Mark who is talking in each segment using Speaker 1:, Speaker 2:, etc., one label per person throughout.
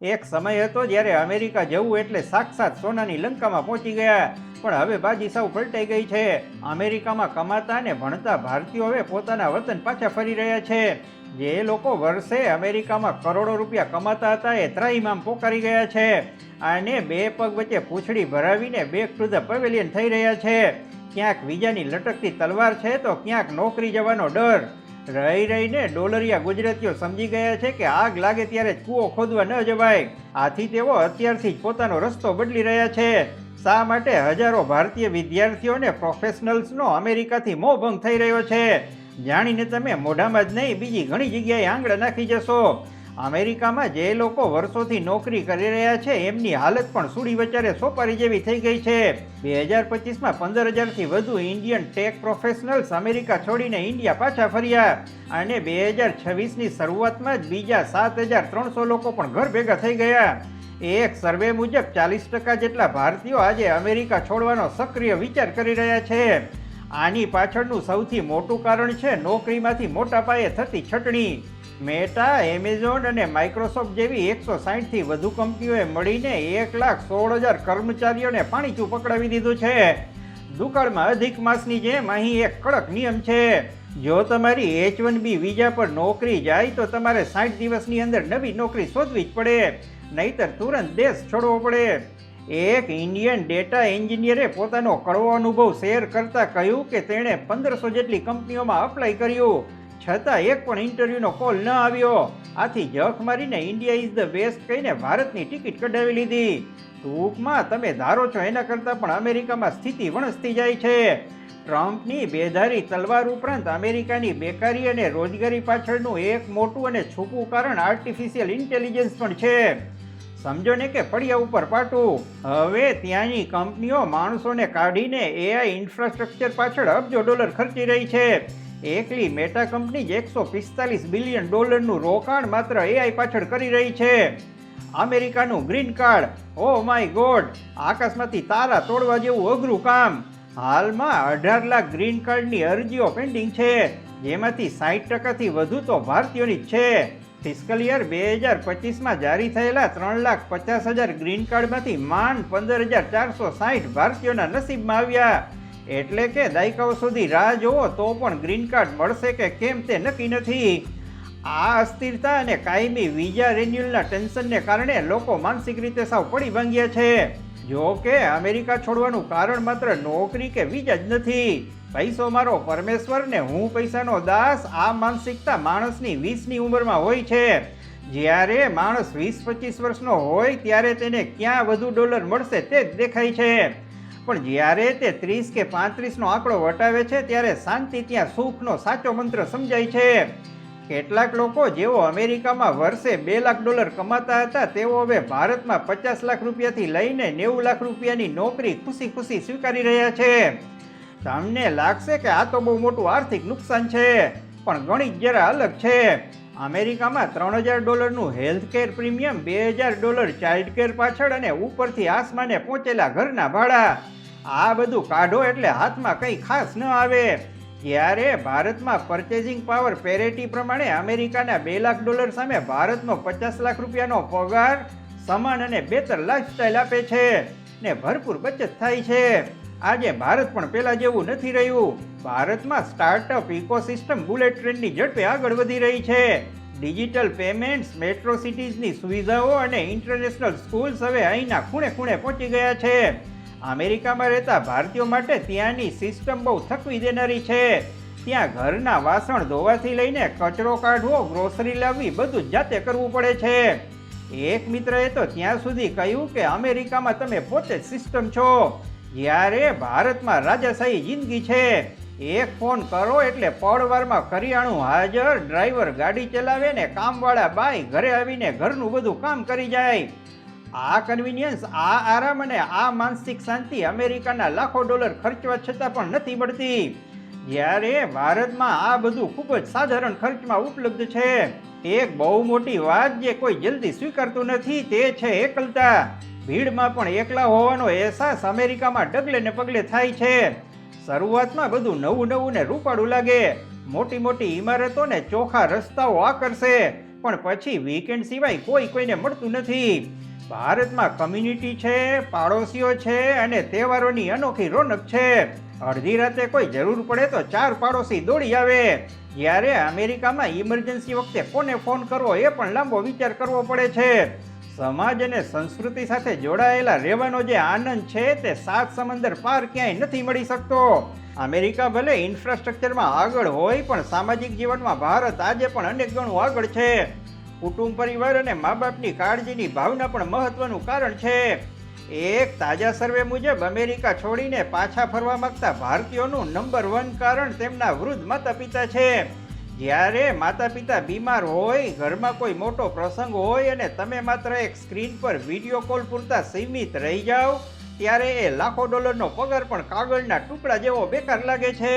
Speaker 1: એક સમય હતો જ્યારે અમેરિકા જવું એટલે સાક્ષાત સોનાની લંકામાં પહોંચી ગયા, પણ હવે બાજી સાવ પલટાઈ ગઈ છે. અમેરિકામાં કમાતા અને ભણતા ભારતીયો હવે પોતાના વતન પાછા ફરી રહ્યા છે. જે લોકો વર્ષે અમેરિકામાં કરોડો રૂપિયા કમાતા હતા એ ત્રાહિમામ પોકારી ગયા છે અને બે પગ વચ્ચે પૂંછડી ભરાવીને બેક ટુ ધ પેવેલિયન થઈ રહ્યા છે. ક્યાંક વિઝાની લટકતી તલવાર છે તો ક્યાંક નોકરી જવાનો ડર. રહી રહીને ડોલરિયા ગુજરાતીઓ સમજી ગયા છે કે આગ લાગે ત્યારે કૂવો ખોદવા ન જવાય. આથી તેઓ અત્યારથી જ પોતાનો રસ્તો બદલી રહ્યા છે. શા માટે હજારો ભારતીય વિદ્યાર્થીઓ અને પ્રોફેશનલ્સનો અમેરિકાથી મોહભંગ થઈ રહ્યો છે, જાણીને તમે મોઢામાં જ નહીં બીજી ઘણી જગ્યાએ આંગળા નાખી જશો. અમેરિકામાં જે લોકો વર્ષોથી નોકરી કરી રહ્યા છે એમની હાલત પણ સૂડી વચારે સોપારી જેવી થઈ ગઈ છે. 2025માં 15,000થી વધુ ઇન્ડિયન ટેક પ્રોફેશનલ્સ અમેરિકા છોડીને ઇન્ડિયા પાછા ફર્યા અને 2026ની શરૂઆતમાં જ બીજા 7,300 લોકો પણ ઘર ભેગા થઈ ગયા. એક સર્વે મુજબ 40% જેટલા ભારતીયો આજે અમેરિકા છોડવાનો સક્રિય વિચાર કરી રહ્યા છે. આની પાછળનું સૌથી મોટું કારણ છે નોકરીમાંથી મોટા પાયે થતી છટણી. મેટા, એમેઝોન અને માઇક્રોસોફ્ટ જેવી 160થી વધુ કંપનીઓએ મળીને 1,16,000 કર્મચારીઓને પાણીચું પકડાવી દીધું છે. દુકાળમાં અધિક માસની જેમ અહીં એક કડક નિયમ છે. જો તમારી H1B વિઝા પર નોકરી જાય તો તમારે 60 દિવસની અંદર નવી નોકરી શોધવી જ પડે, નહીતર તુરંત દેશ છોડવો પડે. એક ઇન્ડિયન ડેટા એન્જિનિયરે પોતાનો કડવો અનુભવ શેર કરતા કહ્યું કે તેણે 1500 જેટલી કંપનીઓમાં અપ્લાય કર્યું, છતાં એક પણ ઇન્ટરવ્યુનો કોલ ન આવ્યો. આથી જખ મારીને ઇન્ડિયા ઇઝ ધ બેસ્ટ કહીને ભારતની ટિકિટ કઢાવી લીધી. ટૂંકમાં તમે ધારો છો એના કરતાં પણ અમેરિકામાં સ્થિતિ વણસતી જાય છે. ટ્રમ્પની બેધારી તલવાર ઉપરાંત અમેરિકાની બેકારી અને રોજગારી પાછળનું એક મોટું અને છૂપું કારણ આર્ટિફિશિયલ ઇન્ટેલિજન્સ પણ છે. સમજો ને કે પડ્યા ઉપર પાટું. હવે ત્યાંની કંપનીઓ માણસોને કાઢીને AI ઇન્ફ્રાસ્ટ્રક્ચર પાછળ અબજો ડોલર ખર્ચી રહી છે. એકલી મેટા કંપની જ $145 બિલિયન રોકાણ માત્ર AI પાછળ કરી રહી છે. અમેરિકાનું green card, oh my God, આકાશમાંથી તારા તોડવા જેવું અઘરું કામ. હાલમાં 18 લાખ ગ્રીન કાર્ડની અરજીઓ પેન્ડિંગ છે, જેમાંથી 60%થી વધુ તો ભારતીયોની જ છે. ફિસ્કલ યર 2025માં જારી થયેલા 3,50,000 ગ્રીન કાર્ડમાંથી માંડ 15,460 ભારતીયોના નસીબમાં આવ્યા. એટલે કે દાયકાઓ સુધી રાહ જોવો તો પણ ગ્રીન કાર્ડ મળશે કે કેમ તે નક્કી નથી. આ અસ્થિરતા અને કાયમી વિઝા રિન્યુઅલના ટેન્શનને કારણે લોકો માનસિક રીતે સાવ પડી ભાંગ્યા છે. જો કે અમેરિકા છોડવાનું કારણ માત્ર નોકરી કે વિઝા જ નથી. પૈસો મારો પરમેશ્વર ને હું પૈસાનો દાસ, આ માનસિકતા માણસની 20ની ઉંમરમાં હોય છે. જ્યારે માણસ 20-25 વર્ષનો હોય ત્યારે તેને ક્યાં વધુ ડોલર મળશે તે જ દેખાય છે, પણ જ્યારે તે 30 કે 35નો આંકડો વટાવે છે ત્યારે શાંતિ ત્યાં સુખનો સાચો મંત્ર સમજાય છે. કેટલાક લોકો જેઓ અમેરિકામાં વર્ષે $2 લાખ કમાતા હતા તેઓ હવે ભારતમાં 50 લાખ રૂપિયાથી લઈને 90 લાખ રૂપિયાની નોકરી ખુશી ખુશી સ્વીકારી રહ્યા છે. તમને લાગશે કે આ તો બહુ મોટું આર્થિક નુકસાન છે, પણ ગણિત જરા અલગ છે. અમેરિકામાં $3,000નું હેલ્થકેર પ્રીમિયમ, $2,000 ચાઇલ્ડ કેર પાછળ અને ઉપરથી આસમાને પહોંચેલા ઘરના ભાડા, આ બધું કાઢો એટલે હાથમાં કંઈ ખાસ ન આવે. જ્યારે ભારતમાં પરચેઝિંગ પાવર પેરિટી પ્રમાણે અમેરિકાના $2 લાખ સામે ભારતનો 50 લાખ રૂપિયાનો પગાર સમાન અને બહેતર લાઇફસ્ટાઇલ આપે છે ને ભરપૂર બચત થાય છે. આજે ભારત પણ પહેલાં જેવું નથી રહ્યું. ભારતમાં સ્ટાર્ટઅપ ઇકોસિસ્ટમ બુલેટ ટ્રેનની ઝડપે આગળ વધી રહી છે. ડિજિટલ પેમેન્ટ્સ, મેટ્રો સિટીઝની સુવિધાઓ અને ઇન્ટરનેશનલ સ્કૂલ્સ હવે અહીંના ખૂણે ખૂણે પહોંચી ગયા છે. અમેરિકામાં રહેતા ભારતીયો માટે ત્યાંની સિસ્ટમ બહુ થકવી દેનારી છે. ત્યાં ઘરના વાસણ ધોવાથી લઈને કચરો કાઢવો, ગ્રોસરી લાવવી બધું જ જાતે કરવું પડે છે. એક મિત્રએ તો ત્યાં સુધી કહ્યું કે અમેરિકામાં તમે પોતે જ સિસ્ટમ છો, જ્યારે ભારતમાં રાજાશાહી જિંદગી છે. એક ફોન કરો એટલે પળવારમાં કરિયાણું હાજર, ડ્રાઈવર ગાડી ચલાવે ને કામવાળા બાઈ ઘરે આવીને ઘરનું બધું કામ કરી જાય. આ કન્વિનિયન્સ, આ આરામ અને આ માનસિક શાંતિ અમેરિકાના લાખો ડોલર ખર્ચવા છતાં પણ નથી મળતી, જ્યારે ભારતમાં આ બધું ખૂબ જ સાધારણ ખર્ચમાં ઉપલબ્ધ છે. એક બહુ મોટી વાત જે કોઈ જલ્દી સ્વીકારતું નથી તે છે એકલતા. ભીડમાં પણ એકલા હોવાનો અહેસાસ અમેરિકામાં ડગલે ને પગલે થાય છે. શરૂઆતમાં બધું નવું નવું ને રૂપાળું લાગે, મોટી મોટી ઇમારતો ને ચોખા રસ્તાઓ આકર્ષે, પણ પછી વીકેન્ડ સિવાય કોઈને મળતું નથી. ભારતમાં કમ્યુનિટી છે, પાડોશીઓ છે અને તહેવારોની અનોખી રોનક છે. અડધી રાતે કોઈ જરૂર પડે તો 4 પાડોશી દોડી આવે. જ્યારે અમેરિકામાં ઇમરજન્સી વખતે કોને ફોન કરવો એ પણ લાંબો વિચાર કરવો પડે છે. સમાજ અને સંસ્કૃતિ સાથે જોડાયેલા રહેવાનો જે આનંદ છે તે 7 સમંદર પાર ક્યાંય નથી મળી શકતો. અમેરિકા ભલે ઇન્ફ્રાસ્ટ્રક્ચરમાં આગળ હોય પણ સામાજિક જીવનમાં ભારત આજે પણ અનેક ગણું આગળ છે. કુટુંબ, પરિવાર અને મા બાપની કાળજીની ભાવના પણ મહત્વનું કારણ છે. એક તાજા સર્વે મુજબ અમેરિકા છોડીને પાછા ફરવા માંગતા ભારતીયોનું નંબર 1 કારણ તેમના વૃદ્ધ માતા પિતા છે. જ્યારે માતા પિતા બીમાર હોય, ઘરમાં કોઈ મોટો પ્રસંગ હોય અને તમે માત્ર એક સ્ક્રીન પર વિડીયો કોલ પૂરતા સીમિત રહી જાઓ, ત્યારે એ લાખો ડોલરનો પગાર પણ કાગળના ટુકડા જેવો બેકાર લાગે છે.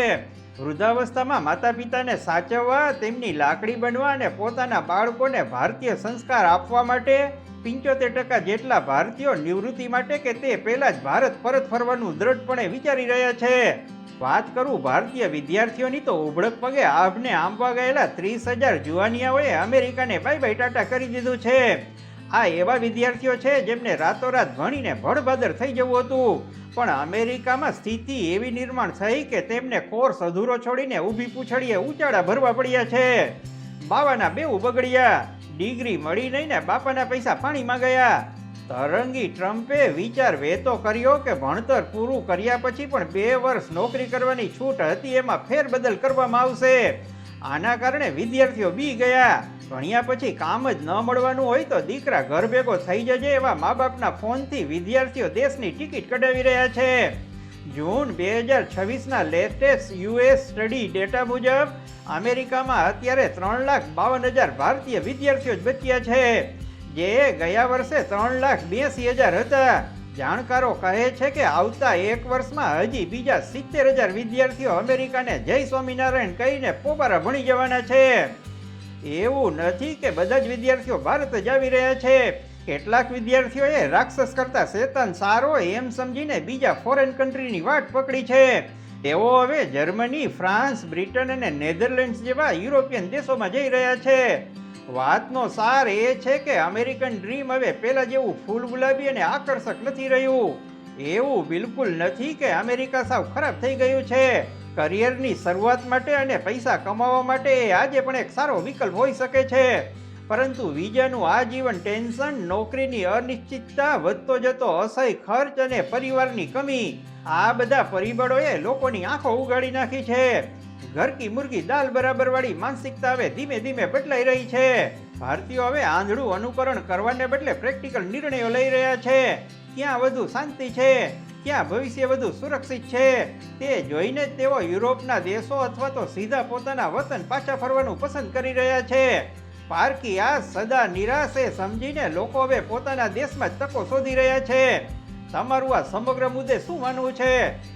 Speaker 1: વૃદ્ધાવસ્થામાં માતા પિતાને સાચવવા, તેમની લાકડી બનવા અને પોતાના બાળકોને ભારતીય સંસ્કાર આપવા માટે 75% જેટલા ભારતીયો નિવૃત્તિ માટે કે તે પહેલા જ ભારત પરત ફરવાનું દ્રઢપણે વિચારી રહ્યા છે. વાત કરું ભારતીય વિદ્યાર્થીઓની તો ઉભડક પગે આભને આંબવા ગયેલા 30,000 જુવાનિયાઓએ અમેરિકાને બાય બાય ટાટા કરી દીધું છે. આ એવા વિદ્યાર્થીઓ છે જેમને રાતોરાત ભણીને ભડબાદર થઈ જવું હતું, પણ અમેરિકામાં સ્થિતિ એવી નિર્માણ થઈ કે તેમને કોર્સ અધૂરો છોડીને ઊભી પૂંછડીએ ઉચાળા ભરવા પડ્યા છે. બાવાના બેઉ બગડ્યા, ડિગ્રી મળી નહીં ને બાપાના પૈસા પાણીમાં ગયા. તરંગી ટ્રમ્પે વિચાર વહેતો કર્યો કે ભણતર પૂરું કર્યા પછી પણ 2 વર્ષ નોકરી કરવાની છૂટ હતી એમાં ફેરબદલ કરવામાં આવશે. આના કારણે વિદ્યાર્થીઓ બી ગયા. ભણ્યા પછી કામ જ ન મળવાનું હોય તો દીકરા ઘર ભેગો થઈ જજે એવા મા બાપના ફોનથી વિદ્યાર્થીઓ દેશની ટિકિટ કઢાવી રહ્યા છે. જૂન 2026ના લેટેસ્ટ US સ્ટડી ડેટા મુજબ અમેરિકામાં અત્યારે 3,52,000 ભારતીય વિદ્યાર્થીઓ જ બચ્યા છે, જે ગયા વર્ષે 3,82,000 હતા. જાણકારો કહે છે કે આવતા 1 વર્ષમાં હજી બીજા 70,000 વિદ્યાર્થીઓ અમેરિકાને જય સ્વામિનારાયણ કહીને પોબારા ભણી જવાના છે. એવું નથી કે બધા જ વિદ્યાર્થીઓ ભારત જ આવી રહ્યા છે. કેટલાક વિદ્યાર્થીઓએ રાક્ષસ કરતા શેતાન સારો એમ સમજીને બીજા ફોરેન કન્ટ્રીની વાટ પકડી છે. તેઓ હવે જર્મની, ફ્રાન્સ, બ્રિટન અને નેધરલેન્ડ્સ જેવા યુરોપિયન દેશોમાં જઈ રહ્યા છે. વાતનો સાર એ છે કે અમેરિકન ડ્રીમ હવે પહેલા જેવું ફૂલ ગુલાબી અને આકર્ષક નથી રહ્યું. એવું બિલકુલ નથી કે અમેરિકા સાવ ખરાબ થઈ ગયું છે. કરિયરની શરૂઆત માટે અને પૈસા કમાવા માટે આજે પણ એક સારો વિકલ્પ હોઈ શકે છે, પરંતુ વિઝાનું આજીવન ટેન્શન, નોકરીની અનિશ્ચિતતા, વધતો જતો અસહ્ય ખર્ચ અને પરિવારની કમી, આ બધા પરિબળોએ લોકોની આંખો ઉગાડી નાખી છે. ઘર કી મુર્ગી દાલ બરાબર વાળી માનસિકતા હવે ધીમે ધીમે બદલાઈ રહી છે. ભારતીયો હવે આંધળું અનુકરણ કરવાને બદલે પ્રેક્ટિકલ નિર્ણયો લઈ રહ્યા છે. ક્યાં વધુ શાંતિ છે, ક્યાં ભવિષ્ય વધુ સુરક્ષિત છે, તે જોઈને જ તેઓ યુરોપના દેશો અથવા તો સીધા પોતાના વતન પાછા ફરવાનું પસંદ કરી રહ્યા છે. પારકી આ સદા નિરાશે સમજીને લોકો હવે પોતાના દેશમાં જ તકો શોધી રહ્યા છે. તમારું આ સમગ્ર મુદ્દે શું માનવું છે?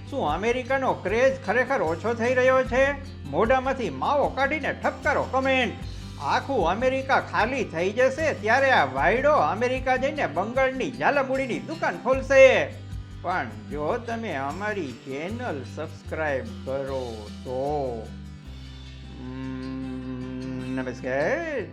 Speaker 1: શું અમેરિકાનો ક્રેઝ ખરેખર ઓછો થઈ રહ્યો છે? મોઢામાંથી માવો કાઢીને ઠપકારો કમેન્ટ. આખું અમેરિકા ખાલી થઈ જશે ત્યારે આ વાયડો અમેરિકા જઈને બંગાળની ઝાલામુડીની દુકાન ખોલશે. પણ જો તમે અમારી ચેનલ સબસ્ક્રાઇબ કરો તો નમસ્કાર.